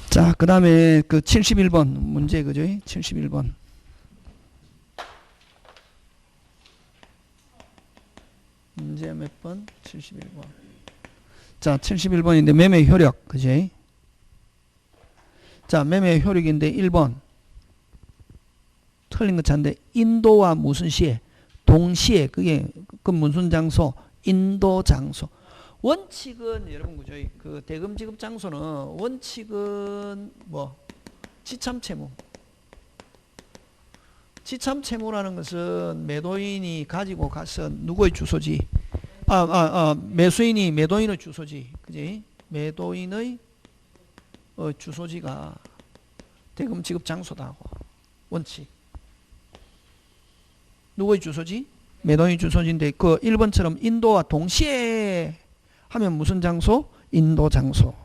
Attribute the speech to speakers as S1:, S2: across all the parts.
S1: 자, 그 다음에 그 71번 문제, 그죠? 71번. 문제 몇 번? 71번. 자, 71번인데 매매 효력, 그지? 자, 매매 효력인데 1번. 틀린 거 찾는데 인도와 무슨 시에? 동시에. 그게 그 무슨 장소? 인도 장소. 원칙은 여러분 그죠? 그 대금 지급 장소는 원칙은 뭐 지참 채무. 지참 채무라는 것은 매도인이 가지고 가서 누구의 주소지? 매수인이 매도인의 주소지. 그지? 매도인의 주소지가 대금 지급 장소다. 원칙. 누구의 주소지? 매도인 주소지인데 그 1번처럼 인도와 동시에 하면 무슨 장소? 인도 장소.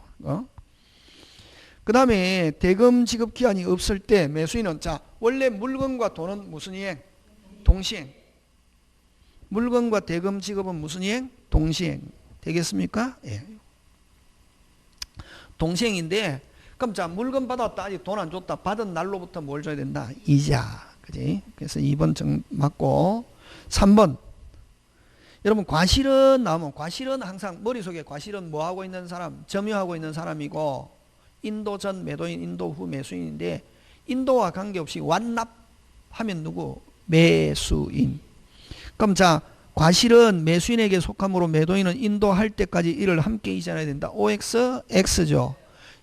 S1: 그 다음에 대금 지급 기한이 없을 때 매수인은 자 원래 물건과 돈은 무슨 이행? 동시행. 물건과 대금 지급은 무슨 이행? 동시행. 되겠습니까? 예. 동시행인데 그럼 자 물건 받았다 아직 돈 안 줬다 받은 날로부터 뭘 줘야 된다? 이자. 그지? 그래서 2번 정 맞고 3번 여러분 과실은 나오면 과실은 항상 머릿속에 과실은 뭐 하고 있는 사람? 점유하고 있는 사람이고 인도 전 매도인 인도 후 매수인인데 인도와 관계없이 완납하면 누구? 매수인. 그럼 자 과실은 매수인에게 속함으로 매도인은 인도할 때까지 이를 함께 이전해야 된다. OX, X죠.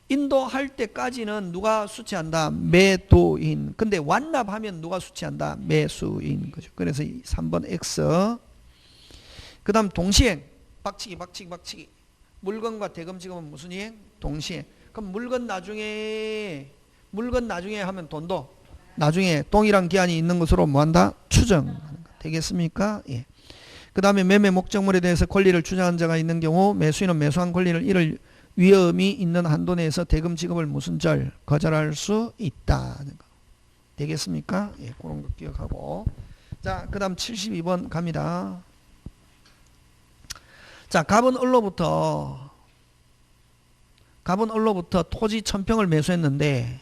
S1: 인도할 때까지는 누가 수취한다? 매도인. 근데 완납하면 누가 수취한다? 매수인. 그죠? 그래서 3번 X. 그 다음 동시행. 박치기. 물건과 대금 지급은 무슨 이행? 동시행. 그럼 물건 나중에 하면 돈도 나중에 동일한 기한이 있는 것으로 뭐한다? 추정. 되겠습니까? 예. 그 다음에 매매 목적물에 대해서 권리를 주장한 자가 있는 경우 매수인은 매수한 권리를 잃을 위험이 있는 한도 내에서 대금 지급을 무슨 절? 거절할 수 있다. 되겠습니까? 예, 그런 거 기억하고. 자, 그 다음 72번 갑니다. 자, 갑은 을로부터 토지 1000평을 매수했는데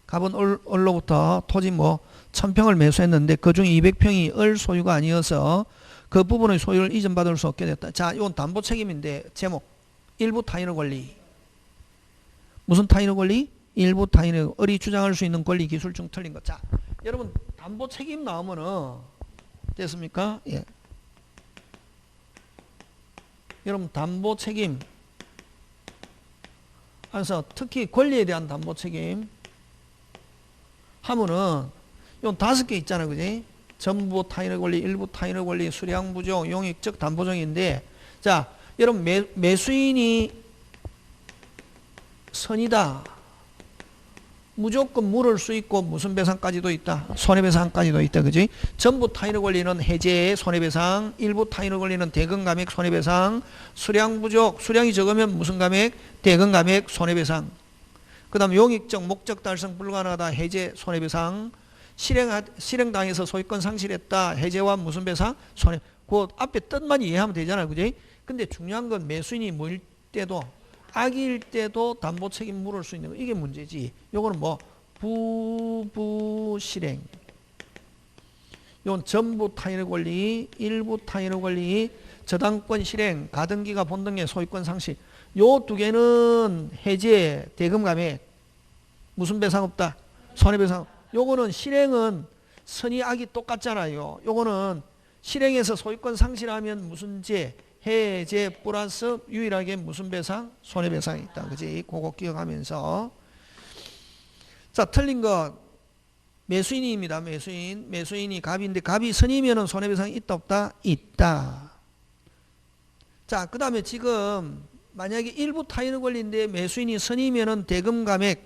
S1: 갑은 을로부터 토지 1000평을 매수했는데 그중 200평이 을 소유가 아니어서 그 부분의 소유를 이전받을 수 없게 됐다. 자, 이건 담보 책임인데 제목 일부 타인의 권리. 무슨 타인의 권리? 일부 타인의 을이 주장할 수 있는 권리 기술 중 틀린 것. 자, 여러분 담보 책임 나오면은 됐습니까? 예. 여러분 담보 책임. 그래서 특히 권리에 대한 담보 책임 하면은 이건 5개 있잖아요, 그지? 전부 타인의 권리, 일부 타인의 권리, 수량 부족, 용익적 담보정인데, 자, 여러분 매수인이 선이다. 무조건 물을 수 있고 무슨 배상까지도 있다. 손해배상까지도 있다, 그지? 전부 타인의 권리는 해제, 손해배상, 일부 타인의 권리는 대금감액, 손해배상, 수량 부족, 수량이 적으면 무슨 감액? 대금감액, 손해배상. 그 다음 용익적 목적 달성 불가능하다, 해제, 손해배상. 실행당해서 소유권 상실했다, 해제와 무슨 배상? 손해. 그 앞에 뜻만 이해하면 되잖아요, 그지? 근데 중요한 건 매수인이 뭐일 때도 악일 때도 담보 책임 물을 수 있는 거 이게 문제지. 요거는 부부실행. 이건 전부 타인의 권리, 일부 타인의 권리, 저당권 실행, 가등기가 본등의 소유권 상실. 요 2개는 해제, 대금 감액. 무슨 배상 없다? 손해배상. 요거는 실행은 선의 악이 똑같잖아요. 요거는 실행해서 소유권 상실하면 무슨 죄? 해제 플러스 유일하게 무슨 배상? 손해배상이 있다. 그지? 그거 기억하면서. 자, 틀린 거 매수인입니다. 매수인이 갑인데 갑이 선이면은 손해배상이 있다 없다? 있다. 자, 그 다음에 지금 만약에 일부 타인의 권리인데 매수인이 선이면은 대금 감액과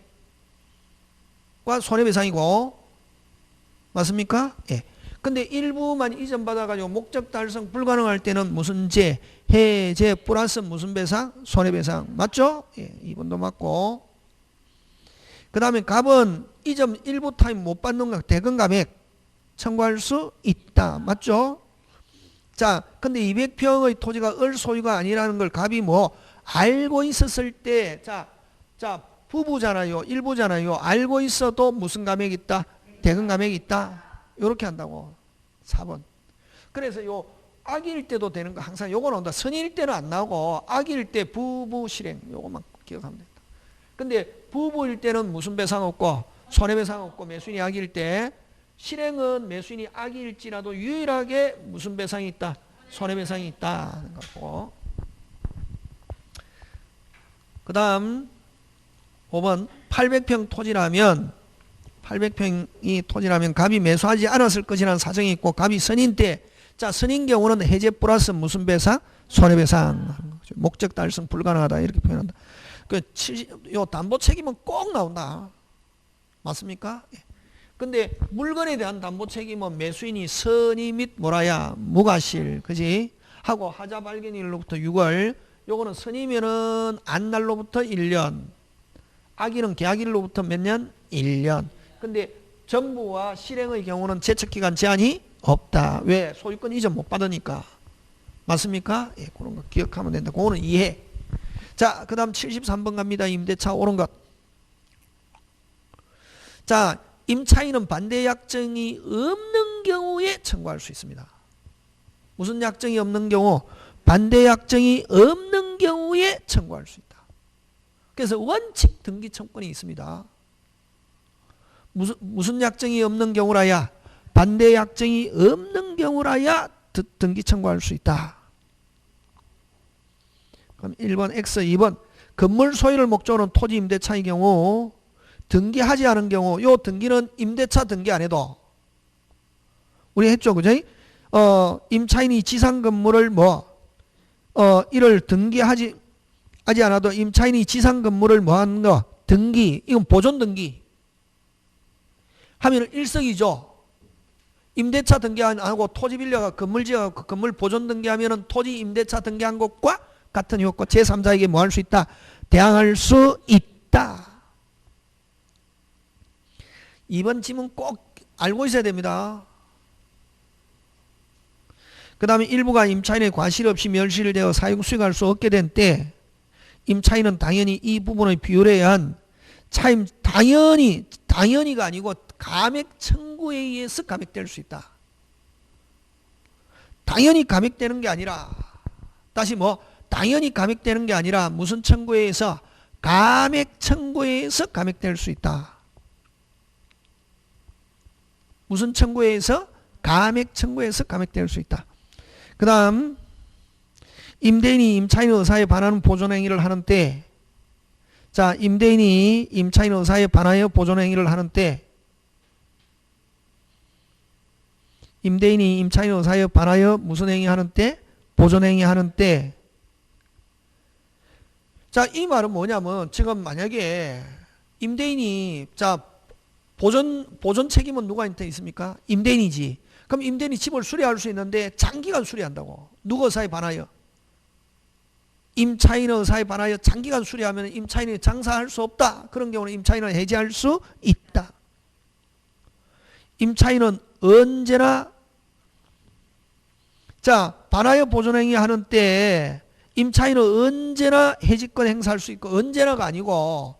S1: 손해배상이고 맞습니까? 예. 근데 일부만 이전받아가지고 목적 달성 불가능할 때는 무슨 죄? 해제 플러스 무슨 배상? 손해배상. 맞죠? 예, 2번도 맞고. 그 다음에 갑은 이전 일부 타임 못 받는 거 대금 감액 청구할 수 있다. 맞죠? 자, 근데 200평의 토지가 을 소유가 아니라는 걸 갑이 알고 있었을 때, 자, 부부잖아요. 일부잖아요. 알고 있어도 무슨 감액이 있다? 대금 감액이 있다. 이렇게 한다고. 4번. 그래서 요 악일 때도 되는 거 항상 요거 나온다. 선일 때는 안 나오고 악일 때 부부 실행 요거만 기억하면 된다. 근데 부부일 때는 무슨 배상 없고 손해배상 없고 매수인이 악일 때 실행은 매수인이 악일지라도 유일하게 무슨 배상이 있다? 손해배상이 있다는 거고. 그 다음 5번 800평 토지라면 800평이 토지라면 갑이 매수하지 않았을 것이라는 사정이 있고 갑이 선인 때 자 선인 경우는 해제 플러스 무슨 배상? 손해배상. 목적 달성 불가능하다 이렇게 표현한다. 요 담보 책임은 꼭 나온다. 맞습니까? 근데 물건에 대한 담보 책임은 매수인이 선의 및 뭐라야 무과실 그지? 하고 하자 발견일로부터 6월 요거는 선이면은 안날로부터 1년 악일은 계약일로부터 몇 년? 1년. 근데 정부와 실행의 경우는 제척기간 제한이 없다. 왜? 소유권 이전 못 받으니까. 맞습니까? 예, 그런 거 기억하면 된다. 그거는 이해. 자, 그 다음 73번 갑니다. 임대차 옳은 것. 자, 임차인은 반대 약정이 없는 경우에 청구할 수 있습니다. 무슨 약정이 없는 경우? 반대 약정이 없는 경우에 청구할 수 있다. 그래서 원칙 등기 청구권이 있습니다. 무슨 약정이 없는 경우라야? 반대 약정이 없는 경우라야 등기 청구할 수 있다. 그럼 1번 X, 2번 건물 소유를 목적으로 토지 임대차의 경우 등기하지 않은 경우 요 등기는 임대차 등기 안 해도 우리 했죠. 그죠? 임차인이 지상 건물을 이를 등기하지 않아도 임차인이 지상 건물을 하는 거 등기 이건 보존 등기 하면 일석이조. 임대차 등기 안 하고 토지 빌려가 건물 지어 건물 보존 등기하면은 토지 임대차 등기한 것과 같은 효과 제3자에게 뭐 할 수 있다? 대항할 수 있다. 2번 지문 꼭 알고 있어야 됩니다. 그 다음에 일부가 임차인의 과실 없이 멸실되어 사용 수익할 수 없게 된 때 임차인은 당연히 이 부분의 비율에 의한 차임 당연히가 아니고 감액 청구에 의해서 감액될 수 있다. 당연히 감액되는 게 아니라 다시 당연히 감액되는 게 아니라 무슨 청구에 의해서 감액 청구에 의해서 감액될 수 있다. 무슨 청구에 의해서 감액 청구에서 감액될 수 있다. 그 다음 임대인이 임차인 의사에 반하는 보존행위를 하는 때 자 임대인이 임차인 의사에 반하여 보존행위를 하는 때 임대인이 임차인 의사에 반하여 무슨 행위 하는 때? 보존행위 하는 때 자 이 말은 뭐냐면 지금 만약에 임대인이 자 보존 책임은 누구한테 있습니까? 임대인이지. 그럼 임대인이 집을 수리할 수 있는데 장기간 수리한다고. 누구 의사에 반하여? 임차인의 의사에 반하여 장기간 수리하면 임차인이 장사할 수 없다. 그런 경우는 임차인은 해지할 수 있다. 임차인은 언제나 자 반하여 보존행위 하는 때 임차인은 언제나 해지권 행사할 수 있고 언제나가 아니고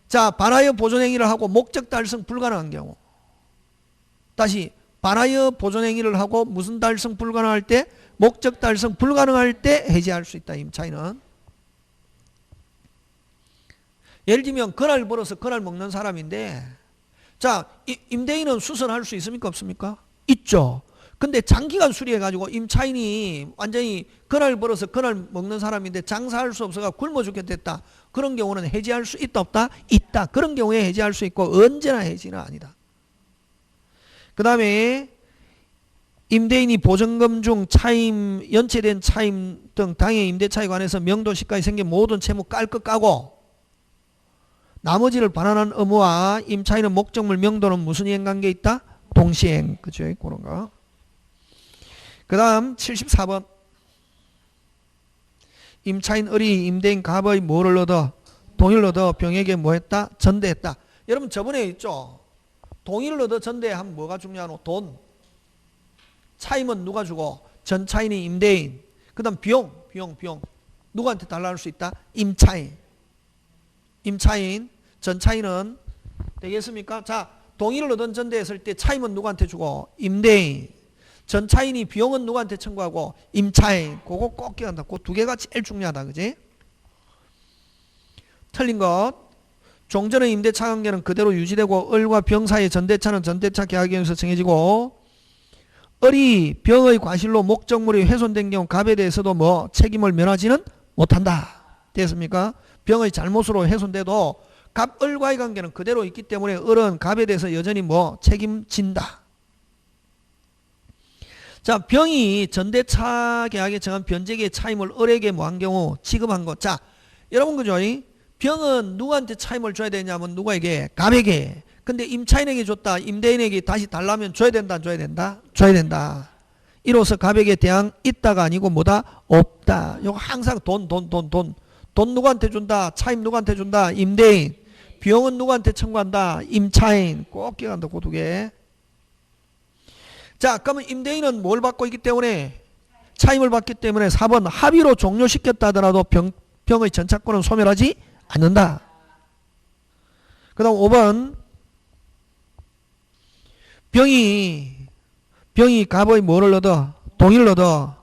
S1: 자 반하여 보존행위를 하고 목적 달성 불가능한 경우 다시 반하여 보존행위를 하고 무슨 달성 불가능할 때? 목적 달성 불가능할 때 해지할 수 있다. 임차인은. 예를 들면 그날 벌어서 그날 먹는 사람인데 자 임대인은 수선할 수 있습니까? 없습니까? 있죠. 근데 장기간 수리해가지고 임차인이 완전히 그날 벌어서 그날 먹는 사람인데 장사할 수 없어가 굶어 죽겠다. 그런 경우는 해지할 수 있다 없다? 있다. 그런 경우에 해지할 수 있고 언제나 해지는 아니다. 그 다음에 임대인이 보증금 중 차임, 연체된 차임 등 당해 임대차에 관해서 명도 시가에 생긴 모든 채무 깔 것 까고 나머지를 반환한 의무와 임차인의 목적물 명도는 무슨 이행관계에 있다? 동시행. 그죠? 그런 거. 그 다음 74번 임차인 을이 임대인 갑의 뭐를 얻어? 동의를 얻어 병에게 뭐 했다? 전대했다. 여러분 저번에 있죠? 동의를 얻어 전대하면 뭐가 중요하노? 돈. 차임은 누가 주고? 전 차인이 임대인. 그 다음 비용. 누구한테 달라할 수 있다? 임차인. 임차인, 전차인은 되겠습니까? 자, 동의를 얻은 전대했을 때 차임은 누구한테 주고? 임대인. 전차인이 비용은 누구한테 청구하고? 임차인. 그거 꼭 기억한다. 그 두 개가 제일 중요하다. 그지? 틀린 것. 종전의 임대차 관계는 그대로 유지되고 을과 병 사이의 전대차는 전대차 계약에서 정해지고 을이 병의 과실로 목적물이 훼손된 경우 갑에 대해서도 뭐 책임을 면하지는 못한다. 됐습니까? 병의 잘못으로 훼손돼도 갑, 을과의 관계는 그대로 있기 때문에 을은 갑에 대해서 여전히 뭐 책임진다. 자, 병이 전대차 계약에 정한 변제기의 차임을 을에게 뭐 한 경우 지급한 것. 자, 여러분 그죠? 병은 누구한테 차임을 줘야 되냐면 누구에게? 갑에게. 근데 임차인에게 줬다. 임대인에게 다시 달라면 줘야 된다. 안 줘야 된다? 줘야 된다. 이로써 갑에게 대항 있다가 아니고 뭐다? 없다. 이거 항상 돈 누구한테 준다? 차임 누구한테 준다? 임대인. 비용은 누구한테 청구한다? 임차인. 꼭 기억한다. 그 두 개. 자, 그러면 임대인은 뭘 받고 있기 때문에? 차임을 받기 때문에 4번 합의로 종료시켰다 하더라도 병의 전차권은 소멸하지 않는다. 그 다음 5번 병이 갑의 뭐를 얻어? 동의를 얻어.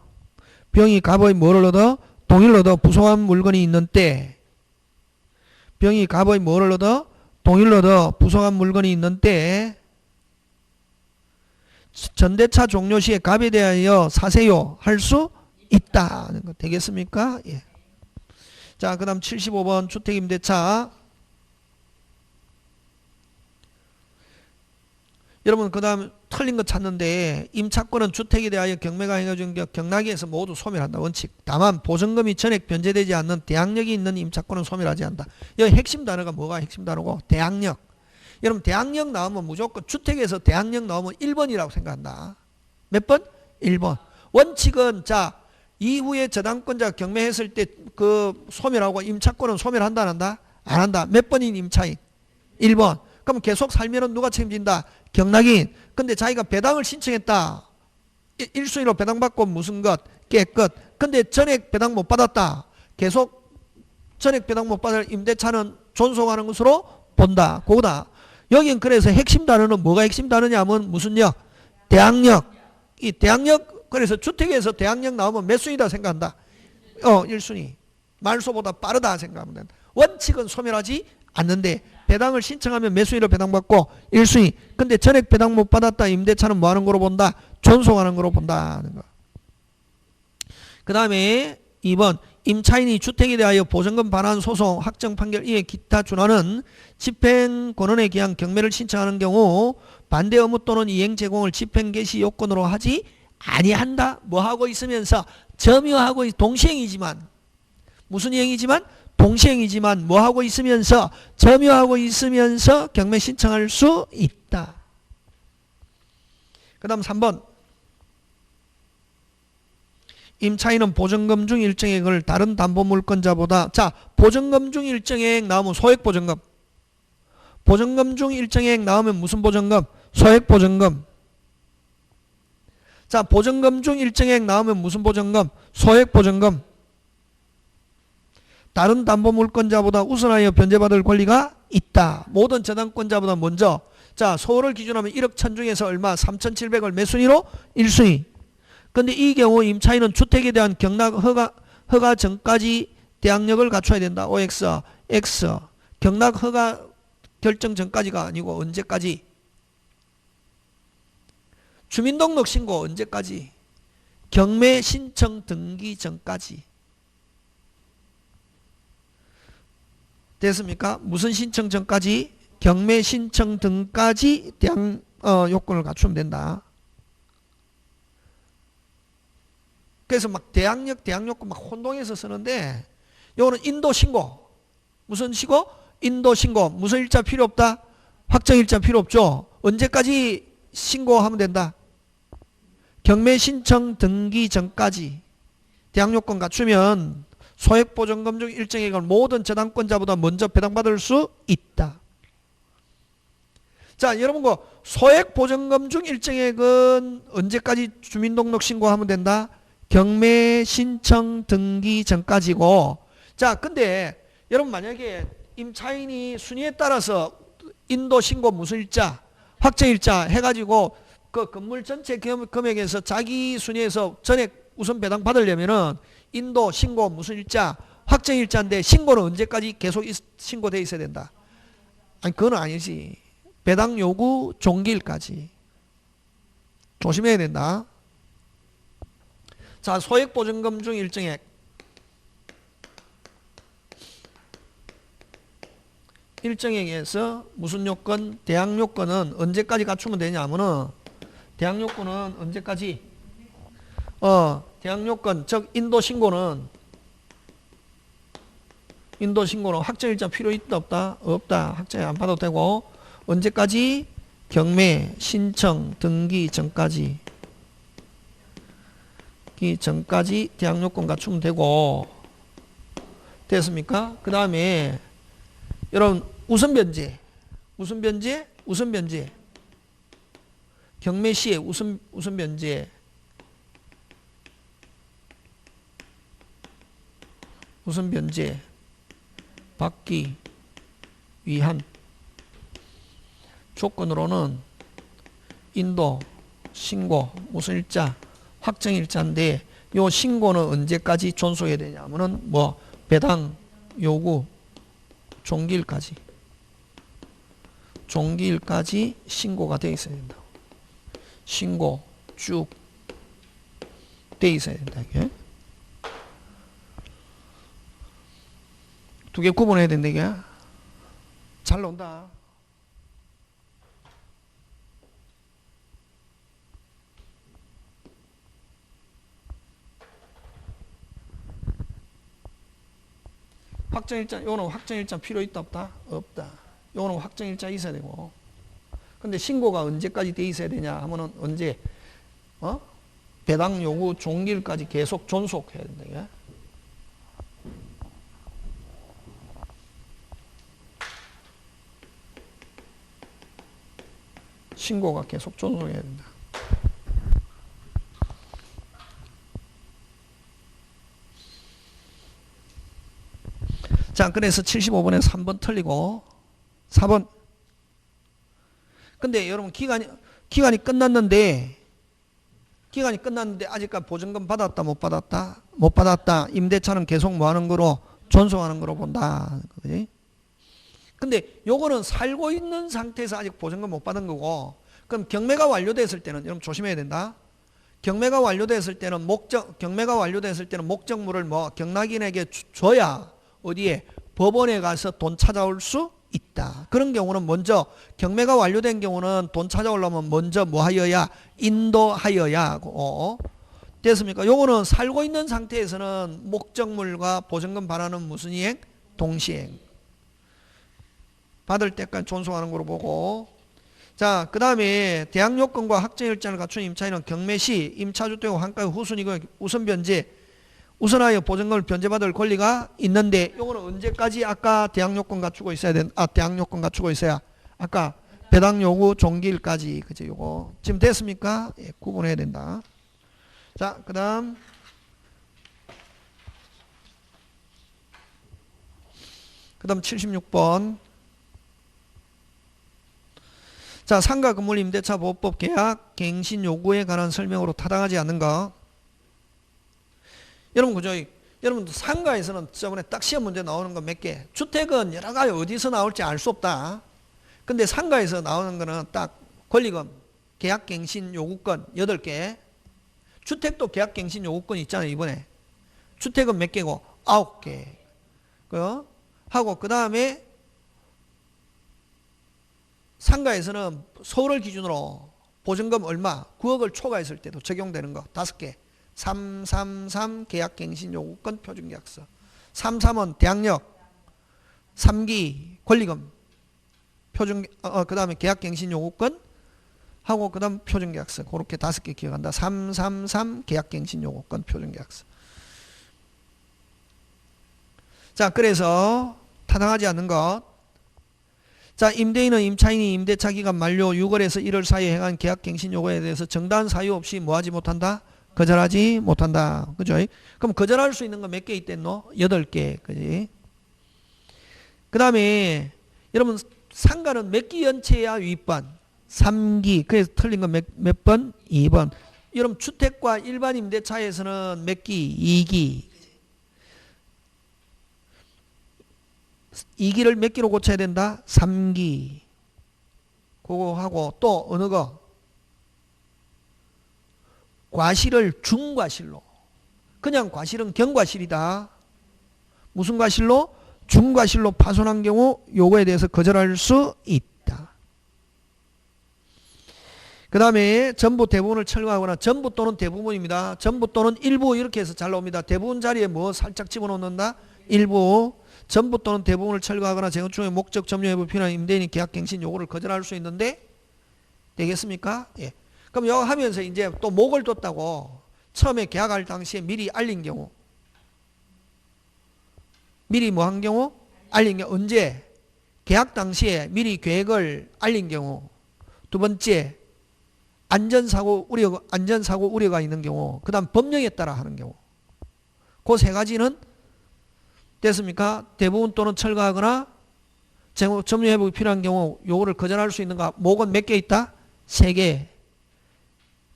S1: 병이 갑의 뭐를 얻어? 동의를 얻어. 부속한 물건이 있는 때. 병이 갑의 뭐를 얻어? 동의를 얻어. 부속한 물건이 있는 때 전대차 종료 시에 갑에 대하여 사세요 할 수 있다는 거 되겠습니까? 예. 자, 그 다음 75번 주택임대차. 여러분 그 다음 틀린 거 찾는데 임차권은 주택에 대하여 경매가 행해준 경락에서 모두 소멸한다. 원칙. 다만 보증금이 전액 변제되지 않는 대항력이 있는 임차권은 소멸하지 않는다. 여기 핵심 단어가 뭐가 핵심 단어고? 대항력. 여러분 대항력 나오면 무조건 주택에서 대항력 나오면 1번이라고 생각한다. 몇 번? 1번. 원칙은 자 이후에 저당권자 경매했을 때 그 소멸하고 임차권은 소멸한다 안 한다? 안 한다. 몇 번인 임차인? 1번. 그럼 계속 살면은 누가 책임진다? 경락인. 근데 자기가 배당을 신청했다. 1순위로 배당받고 무슨 것? 깨끗. 근데 전액 배당 못 받았다. 계속 전액 배당 못 받을 임대차는 존속하는 것으로 본다. 그거다. 여긴 그래서 핵심 단어는 뭐가 핵심 단어냐면 무슨 역? 대항력. 이 대항력 그래서 주택에서 대항력 나오면 몇 순위다 생각한다? 1순위. 말소보다 빠르다 생각하면 된다. 원칙은 소멸하지 않는데 배당을 신청하면 몇 순위로 배당받고 1순위. 근데 전액 배당 못 받았다. 임대차는 뭐 하는 거로 본다? 존속하는 거로 본다는 거. 그 다음에 2번 임차인이 주택에 대하여 보증금 반환 소송 확정 판결 이에 기타 준하는 집행권원에 기한 경매를 신청하는 경우 반대 의무 또는 이행 제공을 집행 개시 요건으로 하지 아니한다. 뭐 하고 있으면서 점유하고 동시행이지만 무슨 이행이지만 동시행이지만 뭐 하고 있으면서 점유하고 있으면서 경매 신청할 수 있다. 그 다음 3번 임차인은 보증금 중 일정액을 다른 담보물권자보다 자 보증금 중 일정액 나오면 소액보증금. 보증금 중 일정액 나오면 무슨 보증금? 소액보증금. 자 보증금 중 일정액 나오면 무슨 보증금? 소액보증금. 다른 담보물권자보다 우선하여 변제받을 권리가 있다. 모든 저당권자보다 먼저. 자 서울을 기준하면 1억 천 중에서 얼마? 3,700을 몇 순위로? 1순위. 근데 이 경우 임차인은 주택에 대한 경락 허가 전까지 대항력을 갖춰야 된다. OX, X. 경락 허가 결정 전까지가 아니고 언제까지? 주민등록 신고 언제까지? 경매 신청 등기 전까지. 됐습니까? 무슨 신청 전까지? 경매 신청 등까지 대항 요건을 갖추면 된다. 그래서 막 대항력권 막 혼동해서 쓰는데 요거는 인도신고. 무슨 신고? 인도신고. 무슨 일자 필요 없다? 확정일자 필요 없죠. 언제까지 신고하면 된다? 경매신청 등기 전까지 대항력권 갖추면 소액보증금 중 일정액을 모든 저당권자보다 먼저 배당받을 수 있다. 자 여러분 그 소액보증금 중 일정액은 언제까지 주민등록 신고하면 된다? 경매 신청 등기 전까지고. 자 근데 여러분 만약에 임차인이 순위에 따라서 인도, 신고, 무슨 일자, 확정일자 해가지고 그 건물 전체 금액에서 자기 순위에서 전액 우선 배당 받으려면은 인도, 신고, 무슨 일자, 확정일자인데 신고는 언제까지 계속 신고돼 있어야 된다. 아니 그건 아니지. 배당 요구 종기일까지. 조심해야 된다. 자, 소액보증금 중 일정액. 일정액에서 무슨 요건? 대항 요건은 언제까지 갖추면 되냐면은 대항 요건은 언제까지? 대항 요건 즉 인도 신고는 확정일자 필요 있다 없다? 없다. 확정이 안 받아도 되고 언제까지? 경매, 신청, 등기 전까지. 전까지 대항 요건 갖추면 되고 됐습니까? 그 다음에 여러분 우선 변제. 경매 시에 우선 변제. 우선 변제 받기 위한 조건으로는 인도, 신고, 무슨 일자, 확정일자인데 요 신고는 언제까지 존속해야 되냐면은 뭐 배당 요구 종기일까지 신고가 돼 있어야 된다. 신고 쭉 돼 있어야 된다. 이게 두 개 구분해야 된다. 이게 잘 나온다. 확정일자, 요거는 확정일자 필요 있다 없다? 없다. 요거는 확정일자 있어야 되고. 근데 신고가 언제까지 돼 있어야 되냐 하면은 언제? 배당 요구 종기일까지 계속 존속해야 된다. 이게. 신고가 계속 존속해야 된다. 자, 그래서 75번에 3번 틀리고 4번. 근데 여러분 기간이 끝났는데 아직까지 보증금 받았다 못 받았다? 못 받았다. 임대차는 계속 뭐 하는 거로? 존속하는 거로 본다. 그지? 근데 요거는 살고 있는 상태에서 아직 보증금 못 받은 거고, 그럼 경매가 완료됐을 때는 여러분 조심해야 된다. 경매가 완료됐을 때는 목적물을 뭐 경락인에게 줘야 어디에? 법원에 가서 돈 찾아올 수 있다. 그런 경우는 먼저 경매가 완료된 경우는 돈 찾아오려면 먼저 뭐 하여야? 인도하여야 하고. 됐습니까? 요거는 살고 있는 상태에서는 목적물과 보증금 반환은 무슨 이행? 동시행. 받을 때까지 존속하는 거로 보고. 자, 그 다음에 대항 요건과 확정일자를 갖춘 임차인은 경매 시 임차주택 환가의 후순위가 우선 변제, 우선하여 보증금을 변제받을 권리가 있는데, 요거는 언제까지 아까 대항 요건 갖추고 있어야 대항 요건 갖추고 있어야 아까 배당 요구 종기일까지. 그죠? 요거 지금 됐습니까? 예, 구분해야 된다. 자, 그 다음 그 다음 76번. 자, 상가 건물 임대차 보호법 계약 갱신 요구에 관한 설명으로 타당하지 않는 거. 여러분 그죠? 여러분도 상가에서는 저번에 딱 시험 문제 나오는 거 몇 개. 주택은 여러 가지 어디서 나올지 알 수 없다. 근데 상가에서 나오는 거는 딱 권리금, 계약갱신 요구권 8개. 주택도 계약갱신 요구권 있잖아요. 이번에 주택은 몇 개고? 9개. 하고 그 다음에 상가에서는 서울을 기준으로 보증금 얼마? 9억을 초과했을 때도 적용되는 거 5개. 333 계약갱신 요구권 표준계약서. 33은 대항력. 3기 권리금. 그 다음에 계약갱신 요구권 하고 그 다음 표준계약서. 그렇게 5개 기억한다. 333 계약갱신 요구권 표준계약서. 자, 그래서 타당하지 않는 것. 자, 임대인은 임차인이 임대차 기간 만료 6월에서 1월 사이에 행한 계약갱신 요구에 대해서 정당한 사유 없이 뭐하지 못한다? 거절하지 못한다. 그죠? 그럼 거절할 수 있는 거 몇 개 있댔노? 8개. 그지? 그 다음에 여러분 상가는 몇 기 연체야 윗반? 3기. 그래서 틀린 건 몇 번? 2번. 여러분 주택과 일반 임대차에서는 몇 기? 2기. 2기를 몇 기로 고쳐야 된다? 3기. 그거 하고 또 어느 거? 과실을 중과실로. 그냥 과실은 경과실이다. 무슨 과실로? 중과실로 파손한 경우 요거에 대해서 거절할 수 있다. 그 다음에 전부 대부분을 철거하거나 전부 또는 대부분입니다. 전부 또는 일부 이렇게 해서 잘 나옵니다. 대부분 자리에 뭐 살짝 집어넣는다? 일부. 전부 또는 대부분을 철거하거나 재건축의 목적 점유에 불필요한 임대인이 계약갱신 요구를 거절할 수 있는데 되겠습니까? 예. 그럼 이거 하면서 이제 또 목을 뒀다고 처음에 계약할 당시에 미리 알린 경우 미리 뭐 한 경우? 알린 경우 언제? 계약 당시에 미리 계획을 알린 경우. 두 번째 안전사고 우려가 있는 경우. 그 다음 법령에 따라 하는 경우. 그 세 가지는 됐습니까? 대부분 또는 철거하거나 점유회복이 필요한 경우 요거를 거절할 수 있는가? 목은 몇 개 있다? 3개.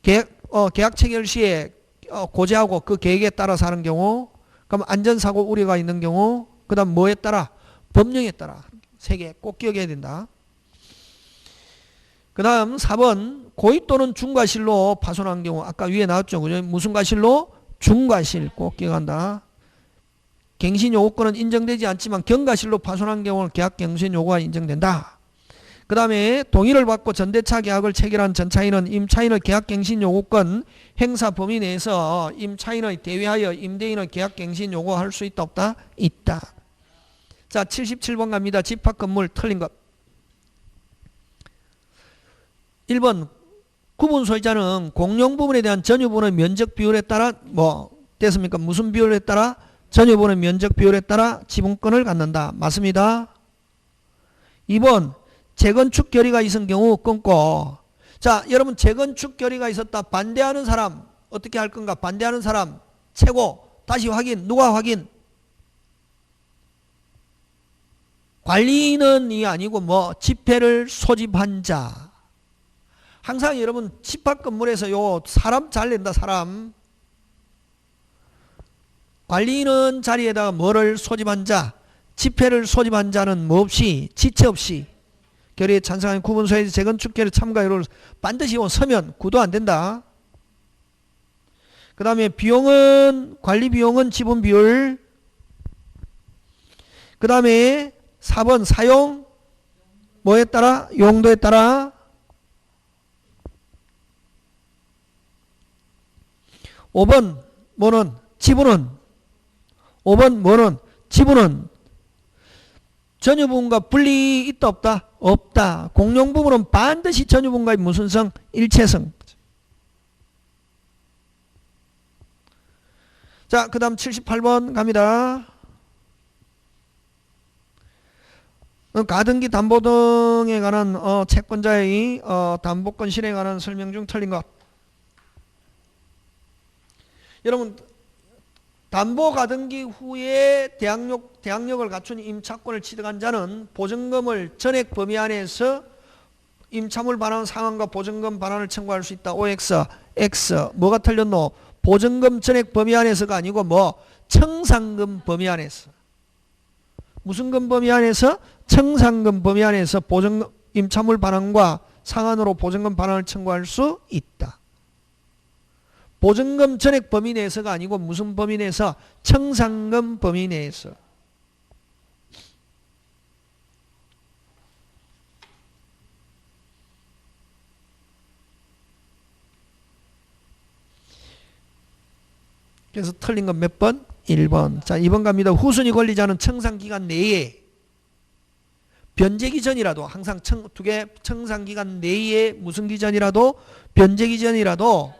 S1: 계약 체결 시에 고지하고 그 계획에 따라서 하는 경우. 그럼 안전사고 우려가 있는 경우. 그 다음 뭐에 따라? 법령에 따라. 3개 꼭 기억해야 된다. 그 다음 4번 고의 또는 중과실로 파손한 경우. 아까 위에 나왔죠. 그죠? 무슨 과실로? 중과실 꼭 기억한다. 갱신 요구권은 인정되지 않지만 경과실로 파손한 경우는 계약갱신 요구가 인정된다. 그 다음에 동의를 받고 전대차 계약을 체결한 전차인은 임차인의 계약갱신 요구권 행사 범위 내에서 임차인의 대위하여 임대인의 계약갱신 요구할 수 있다 없다? 있다. 자 77번 갑니다. 집합건물 틀린 것. 1번 구분 소유자는 공용 부분에 대한 전유분의 면적 비율에 따라 뭐 됐습니까? 무슨 비율에 따라? 전유분의 면적 비율에 따라 지분권을 갖는다. 맞습니다. 2번 재건축 결의가 있은 경우 끊고. 자 여러분 재건축 결의가 있었다. 반대하는 사람 어떻게 할 건가? 반대하는 사람 최고. 다시 확인. 누가 확인? 관리인이 아니고 뭐 집회를 소집한 자. 항상 여러분 집합 건물에서 요 사람 잘 낸다. 사람. 관리인은 자리에다가 뭐를 소집한 자, 집회를 소집한 자는 뭐 없이 지체 없이 결의에 찬성하는 구분 소유자 재건축 결의 참가율을 반드시 서면 구도 안 된다. 그 다음에 비용은 관리 비용은 지분 비율. 그 다음에 4번 사용 뭐에 따라? 용도에 따라. 5번 뭐는? 지분은 5번 뭐는? 지분은 전유부분과 분리 있다 없다? 없다. 공용 부분은 반드시 전유부분과의 무슨 성? 일체성. 자, 그 다음 78번 갑니다. 가등기 담보 등에 관한 채권자의 담보권 실행에 관한 설명 중 틀린 것. 여러분 담보 가등기 후에 대항력을 갖춘 임차권을 취득한 자는 보증금을 전액 범위 안에서 임차물 반환 상환과 보증금 반환을 청구할 수 있다. OX, X. 뭐가 틀렸노? 보증금 전액 범위 안에서가 아니고 뭐 청산금 범위 안에서. 무슨 금 범위 안에서? 청산금 범위 안에서 보증금 임차물 반환과 상환으로 보증금 반환을 청구할 수 있다. 보증금 전액 범위 내에서가 아니고 무슨 범위 내에서? 청산금 범위 내에서. 그래서 틀린 건 몇 번? 1번. 자, 2번 갑니다. 후순위 권리자는 청산기간 내에 변제기 전이라도 항상 두 개 청산기간 내에 무슨 기전이라도 변제기 전이라도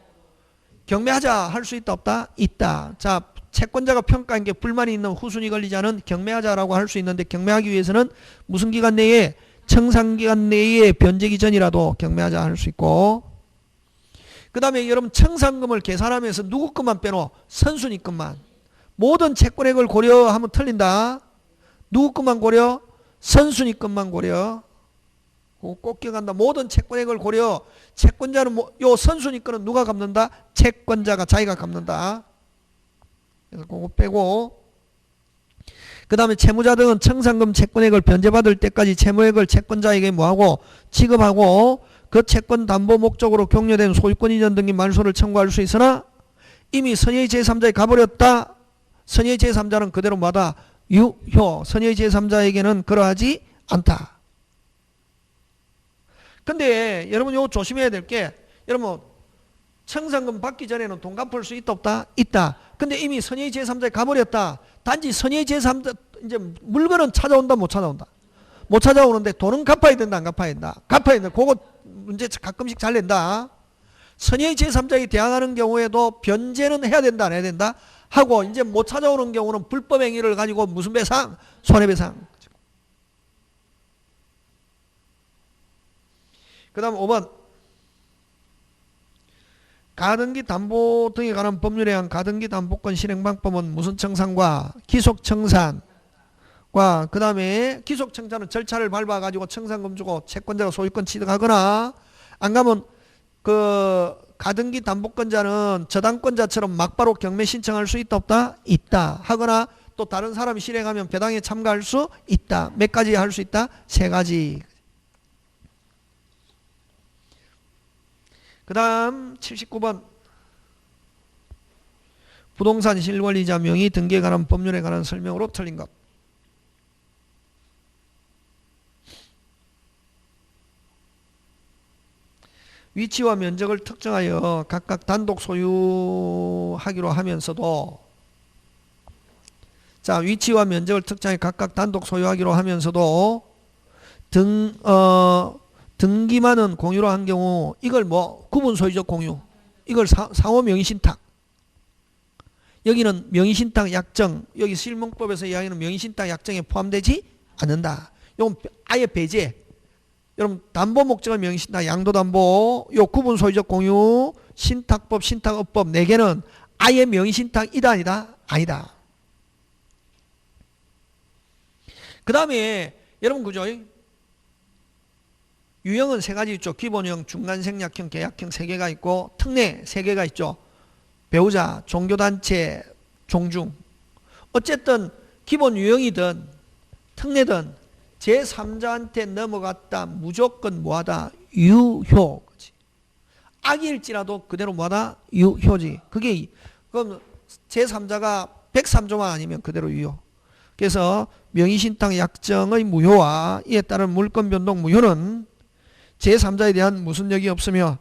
S1: 경매하자 할 수 있다 없다? 있다. 자, 채권자가 평가한 게 불만이 있는 후순위 권리자는 경매하자라고 할 수 있는데 경매하기 위해서는 무슨 기간 내에? 청산기간 내에 변제기 전이라도 경매하자 할 수 있고. 그 다음에 여러분 청산금을 계산하면서 누구 것만 빼놓어? 선순위 것만. 모든 채권액을 고려하면 틀린다. 누구 것만 고려? 선순위 것만 고려. 꼭 기억한다. 모든 채권액을 고려. 채권자는 요 선순위 거는 누가 갚는다? 채권자가 자기가 갚는다. 그래서 그거 빼고, 그 다음에 채무자 등은 청산금 채권액을 변제받을 때까지 채무액을 채권자에게 뭐하고 지급하고 그 채권 담보 목적으로 격려된 소유권 이전 등기 말소를 청구할 수 있으나 이미 선의의 제3자에 가버렸다. 선의의 제3자는 그대로 뭐다? 유효. 선의의 제3자에게는 그러하지 않다. 근데 여러분 요거 조심해야 될 게, 여러분 청산금 받기 전에는 돈 갚을 수 있다 없다? 있다. 근데 이미 선의의 제3자에 가버렸다. 단지 선의의 제3자 이제 물건은 찾아온다 못 찾아온다? 못 찾아오는데 돈은 갚아야 된다 안 갚아야 된다? 갚아야 된다. 그거 문제 가끔씩 잘 낸다. 선의의 제3자에 대항하는 경우에도 변제는 해야 된다 안 해야 된다? 하고 이제 못 찾아오는 경우는 불법 행위를 가지고 무슨 배상? 손해배상. 그 다음 5번 가등기 담보 등에 관한 법률에 의한 가등기 담보권 실행 방법은 무슨 청산과 기속청산과 그 다음에 기속청산은 절차를 밟아 가지고 청산금 주고 채권자가 소유권 취득하거나 안 가면 그 가등기 담보권자는 저당권자처럼 막바로 경매 신청할 수 있다 없다? 있다. 하거나 또 다른 사람이 실행하면 배당에 참가할 수 있다. 몇 가지 할 수 있다? 3가지. 그 다음 79번 부동산 실권리자 명의 등기에 관한 법률에 관한 설명으로 틀린 것. 위치와 면적을 특정하여 각각 단독 소유하기로 하면서도 자 위치와 면적을 특정하여 각각 단독 소유하기로 하면서도 등기만은 공유로 한 경우 이걸 뭐 구분 소유적 공유 이걸 상호 명의신탁 여기는 명의신탁 약정 여기 실명법에서 이야기하는 명의신탁 약정에 포함되지 않는다. 이건 아예 배제. 여러분 담보 목적은 명의신탁 양도담보 요 구분 소유적 공유 신탁법 신탁업법 4개는 아예 명의신탁이다 아니다? 아니다. 그 다음에 여러분 그죠? 유형은 3가지 있죠. 기본형, 중간생략형, 계약형 3개가 있고 특례 3개가 있죠. 배우자, 종교단체, 종중. 어쨌든 기본 유형이든 특례든 제3자한테 넘어갔다 무조건 뭐하다? 유효. 악일지라도 그대로 뭐하다? 유효지. 그게 그럼 제3자가 103조만 아니면 그대로 유효. 그래서 명의신탁 약정의 무효와 이에 따른 물권 변동 무효는 제3자에 대한 무슨 력이 없으며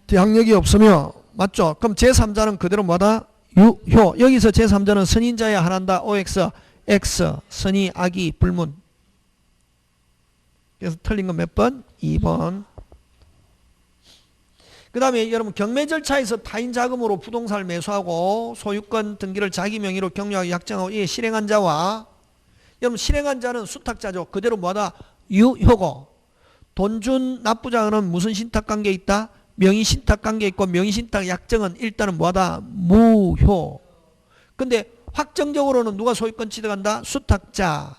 S1: 대항력이 없으며 맞죠? 그럼 제3자는 그대로 뭐다? 유효. 여기서 제3자는 선인자야 하나다. OX, X, 선의, 악의, 불문. 그래서 틀린 건 몇 번? 2번. 그 다음에 여러분 경매 절차에서 타인 자금으로 부동산을 매수하고 소유권 등기를 자기 명의로 격려하고 약정하고 이에 실행한 자와 여러분 실행한 자는 수탁자죠. 그대로 뭐다? 유효고 돈 준 납부자는 무슨 신탁관계에 있다? 명의신탁관계에 있고 명의신탁 약정은 일단은 뭐하다? 무효. 근데 확정적으로는 누가 소유권 취득한다? 수탁자.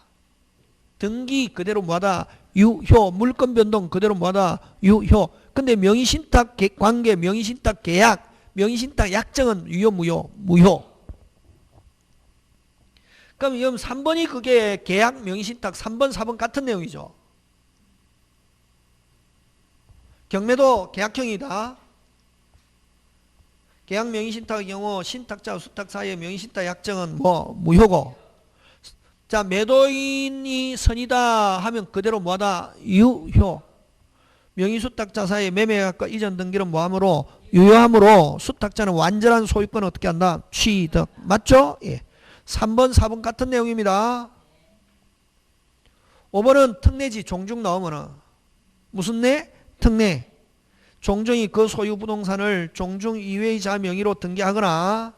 S1: 등기 그대로 뭐하다? 유효. 물권 변동 그대로 뭐하다? 유효. 근데 명의신탁 관계, 명의신탁 계약, 명의신탁 약정은 유효, 무효? 무효. 그럼 이건 3번이 그게 계약, 명의신탁 3번, 4번 같은 내용이죠. 경매도 계약형이다. 계약 명의신탁의 경우 신탁자와 수탁 사이의 명의신탁 약정은 뭐 무효고 자 매도인이 선이다 하면 그대로 뭐하다? 유효. 명의수탁자 사이의 매매계약과 이전 등기는 뭐하므로? 유효하므로 수탁자는 완전한 소유권을 어떻게 한다? 취득. 맞죠? 예. 3번 4번 같은 내용입니다. 5번은 특례지. 종중 나오면은 무슨 내? 특례. 종중이 그 소유 부동산을 종중 이외의 자 명의로 등기하거나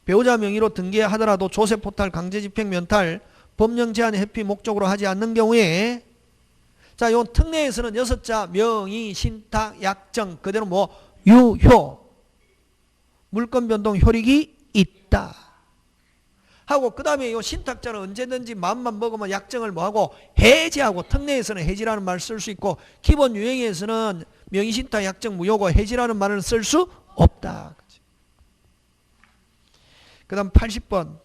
S1: 배우자 명의로 등기하더라도 조세 포탈, 강제집행, 면탈, 법령 제한, 회피 목적으로 하지 않는 경우에 자, 요 특례에서는 6자 명의, 신탁, 약정 그대로 뭐 유효 물권 변동 효력이 있다. 하고 그 다음에 요 신탁자는 언제든지 마음만 먹으면 약정을 뭐하고 해지하고 특례에서는 해지라는 말을 쓸 수 있고 기본 유형에서는 명의신탁 약정 무효고 해지라는 말을 쓸 수 없다. 그 다음 80번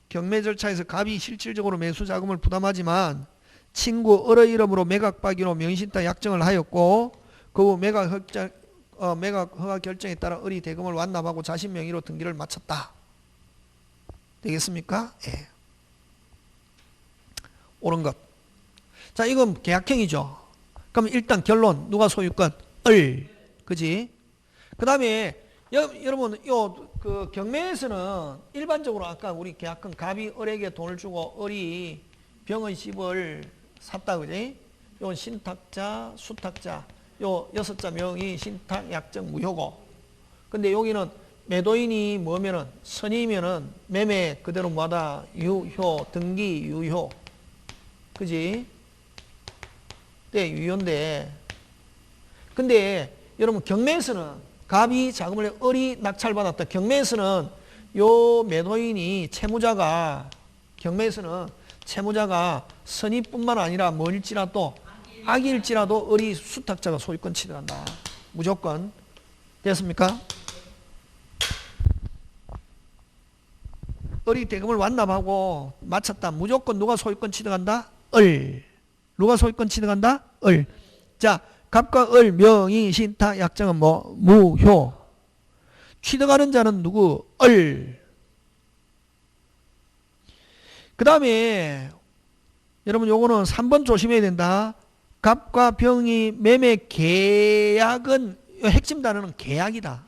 S1: 경매 절차에서 갑이 실질적으로 매수 자금을 부담하지만 친구 을의 이름으로 매각받기로 명의신탁 약정을 하였고 그 후 매각 허가 결정에 따라 을이 대금을 완납하고 자신 명의로 등기를 마쳤다. 되겠습니까? 예. 옳은 것. 자, 이건 계약형이죠. 그럼 일단 결론 누가 소유권? 을. 그지? 그 다음에 여러분 그 경매에서는 일반적으로 아까 우리 계약형 갑이 을에게 돈을 주고 을이 병의 집을 샀다. 그지? 요 신탁자, 수탁자 요 6자 명의 신탁 약정 무효고 근데 여기는 매도인이 뭐면은 선이면은 매매 그대로 뭐다 유효 등기 유효 그지? 네 유효인데 근데 여러분 경매에서는 갑이 자금을 을이 낙찰받았다. 경매에서는 요 매도인이 채무자가 경매에서는 채무자가 선의뿐만 아니라 뭐일지라도 악일지라도 을이 수탁자가 소유권 취득한다. 무조건. 됐습니까? 을이 대금을 완납하고 마쳤다. 무조건 누가 소유권 취득한다? 을. 누가 소유권 취득한다? 을. 자, 갑과 을 명의 신탁 약정은 뭐? 무효. 취득하는 자는 누구? 을. 그 다음에 여러분 요거는 3번 조심해야 된다. 갑과 병이 매매 계약은 핵심 단어는 계약이다.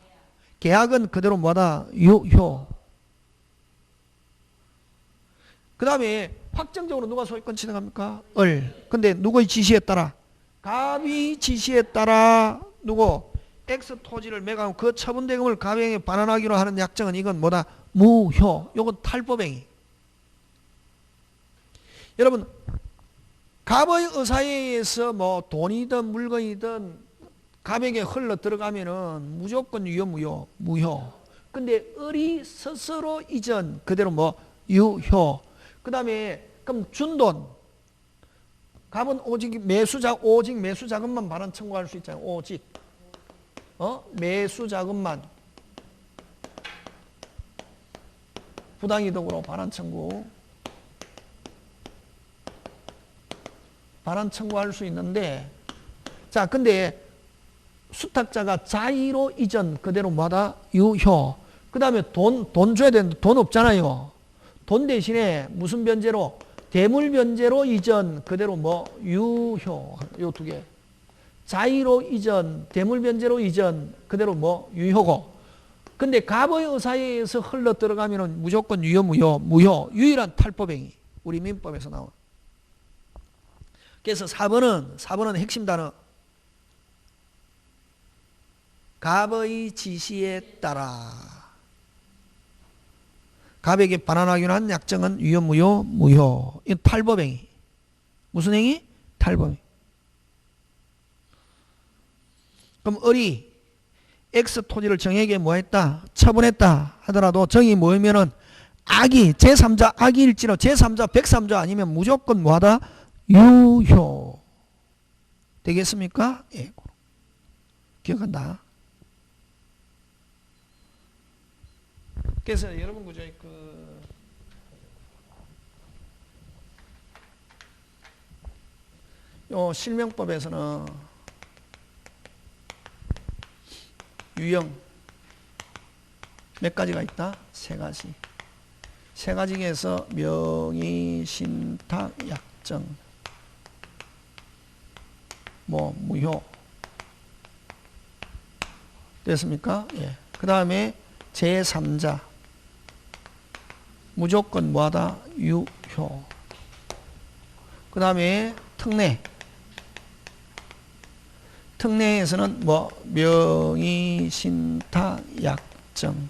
S1: 계약은 그대로 뭐다? 유효. 그 다음에 확정적으로 누가 소유권 취득합니까? 을. 근데 누구의 지시에 따라? 갑이 지시에 따라 누구? X 토지를 매각하고 그 처분 대금을 갑에게 반환하기로 하는 약정은 이건 뭐다? 무효. 요건 탈법행위. 여러분 갑의 의사에 의해서 뭐 돈이든 물건이든 갑에게 흘러 들어가면은 무조건 유효 무효 무효. 근데 을이 스스로 이전 그대로 뭐 유효. 그 다음에 그럼 준 돈 갑은 오직 매수 자금만 반환 청구할 수 있잖아요. 오직 매수 자금만 부당이득으로 반환 청구할 수 있는데 자 근데 수탁자가 자의로 이전 그대로 뭐다? 유효. 그 다음에 돈 줘야 되는데 돈 없잖아요. 돈 대신에 무슨 변제로? 대물 변제로 이전 그대로 뭐? 유효. 요 두 개. 자의로 이전, 대물 변제로 이전 그대로 뭐? 유효고. 근데 갑의 의사에 의해서 흘러 들어가면은 무조건 유효 무효. 유일한 탈법행위. 우리 민법에서 나온. 그래서 4번은 핵심 단어. 갑의 지시에 따라. 갑에게 반환하기로 한 약정은 유효 무효. 이건 탈법행위. 무슨 행위? 탈법행위. 그럼 을이 X 토지를 정에게 뭐 했다? 처분했다 하더라도 정이 뭐이면은 악이 제3자 악이일지라도 제3자 103자 아니면 무조건 뭐하다? 유효. 되겠습니까? 예. 기억한다. 그래서 여러분 그저 요 실명법에서는 유형 몇 가지가 있다? 세 가지. 세 가지 중에서 명의, 신탁, 약정, 뭐 무효. 됐습니까? 예. 그 다음에 제3자 무조건 뭐하다? 유효. 그 다음에 특례. 특례에서는 뭐 명의, 신탁, 약정.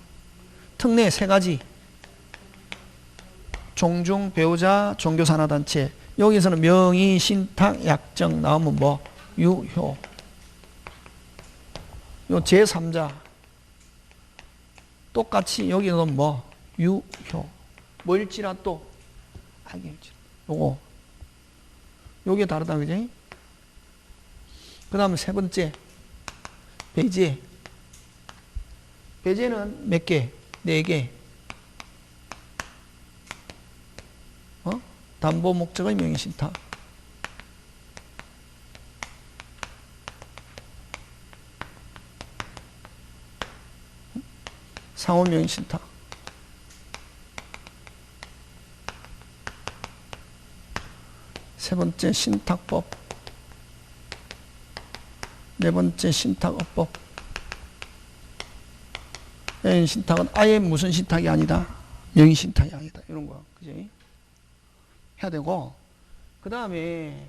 S1: 특례 세 가지. 종중, 배우자, 종교산하단체. 여기서는 명의, 신탁, 약정 나오면 뭐 유효. 요 제3자 똑같이 여기는 뭐 유효. 뭐일지라 또 악일지라. 요게 다르다, 그지? 그 다음에 세 번째, 배제. 배제는 몇 개? 4개. 담보 목적의 명의신탁. 상호 명의신탁. 세 번째 신탁법. 네 번째 신탁업법. 신탁은 아예 무슨 신탁이 아니다. 명의신탁이 아니다. 이런 거. 그지? 해야 되고, 그 다음에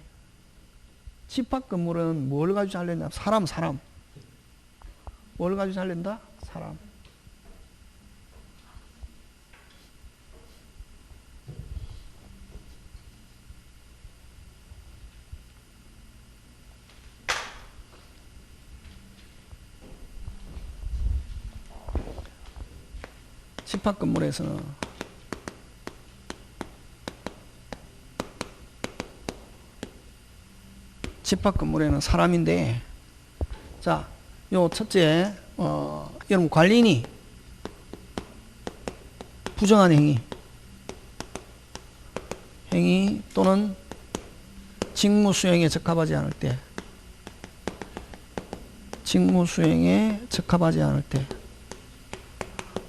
S1: 집합건물은 뭘 가지고 잘낸다? 사람. 뭘 가지고 잘낸다? 사람. 집합건물에서는 집합건물에는 사람인데, 자, 요 첫째, 여러분 관리인이 부정한 행위 또는 직무 수행에 적합하지 않을 때,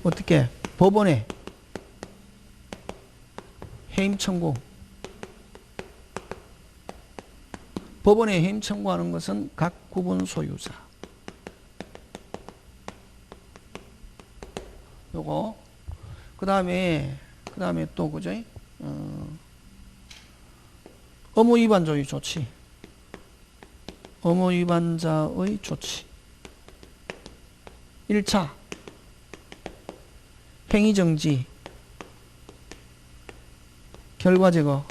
S1: 어떻게 법원에 해임 청구. 법원에 해임 청구하는 것은 각 구분 소유자. 요거. 그 다음에 또, 그죠? 의무 위반자의 조치. 의무 위반자의 조치. 1차. 행위정지. 결과 제거.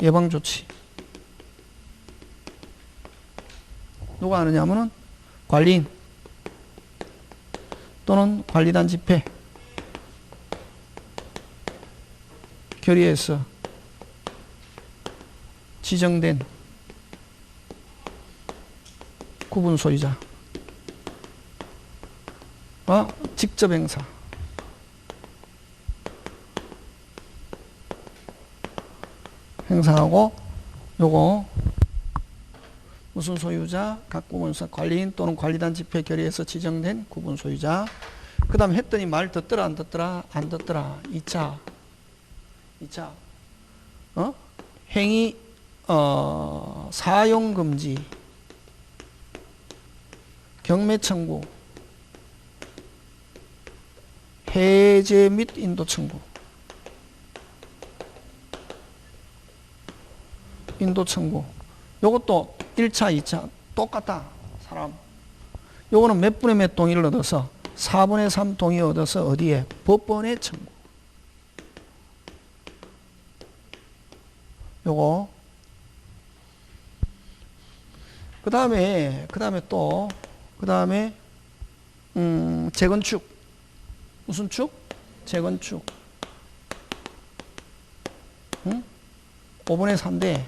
S1: 예방조치. 누가 하느냐면은 관리인 또는 관리단 집회 결의에서 지정된 구분 소유자 직접 행사하고, 요거 무슨 소유자? 각 구분사 관리인 또는 관리단 집회 결의에서 지정된 구분 소유자. 그 다음 했더니 말 듣더라 안 듣더라? 안 듣더라. 2차 행위 사용금지, 경매 청구, 해제 및 인도 청구. 요것도 1차, 2차 똑같다. 사람. 요거는 몇 분의 몇 동의를 얻어서 4분의 3 동의 얻어서 어디에? 법원에 청구. 요거. 그 다음에 재건축. 무슨 축? 재건축. 5분의 3대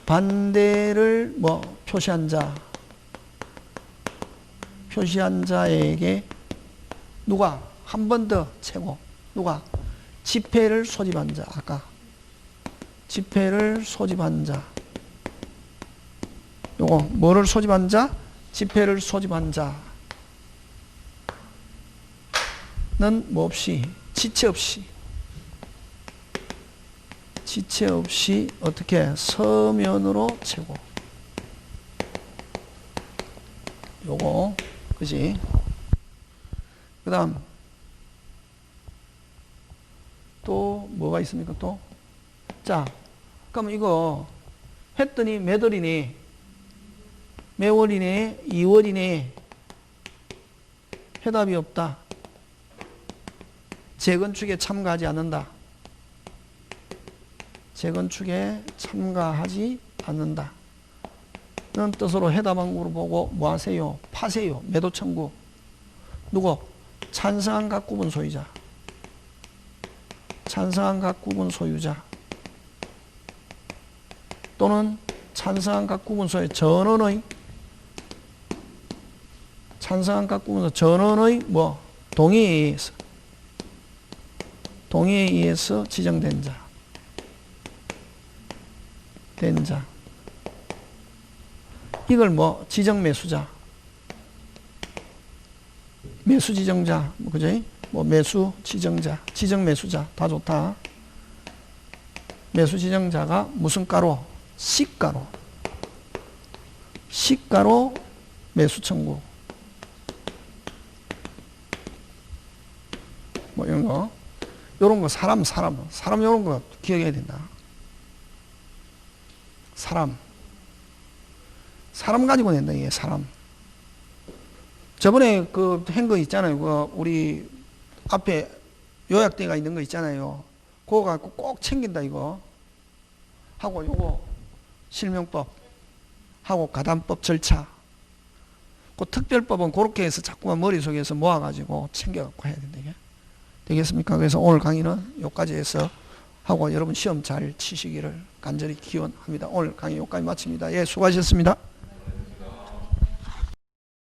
S1: 반대를 표시한 자에게 누가 한 번 더 채고, 누가 집회를 소집한 자. 아까 집회를 소집한 자. 요거 뭐를 소집한 자? 집회를 소집한 자는 뭐 없이, 지체 없이 어떻게 서면으로 채고. 요거 그지? 그 다음 또 뭐가 있습니까? 또 자, 그럼 이거 했더니 몇 월이네? 몇 월이네? 2월이네. 해답이 없다. 재건축에 참가하지 않는다. 재건축에 참가하지 않는다. 는 뜻으로 해답항구를 보고 뭐 하세요? 파세요. 매도 청구. 누구? 찬성한 각 구분 소유자. 찬성한 각 구분 소유자. 또는 찬성한 각 구분 소유의 전원의 찬성한 각 구분 소유 전원의 뭐 동의에 의해서 지정된 자. 된 자. 이걸 뭐 지정 매수자. 매수 지정자. 뭐 그지? 뭐 매수 지정자, 지정 매수자 다 좋다. 매수 지정자가 무슨 가로? 시가로. 시가로 매수 청구. 뭐 이런 거. 요런 거 사람 요런 거 기억해야 된다. 사람 가지고 낸다, 이게 사람. 저번에 그 한 거 있잖아요. 그 우리 앞에 요약대가 있는 거 있잖아요. 그거 갖고 꼭 챙긴다, 이거. 하고 요거 실명법 하고 가담법 절차. 그 특별법은 그렇게 해서 자꾸만 머릿속에서 모아가지고 챙겨갖고 해야 된다, 이게. 되겠습니까? 그래서 오늘 강의는 여기까지 해서 하고 여러분 시험 잘 치시기를 간절히 기원합니다. 오늘 강의 여기까지 마칩니다. 예, 수고하셨습니다.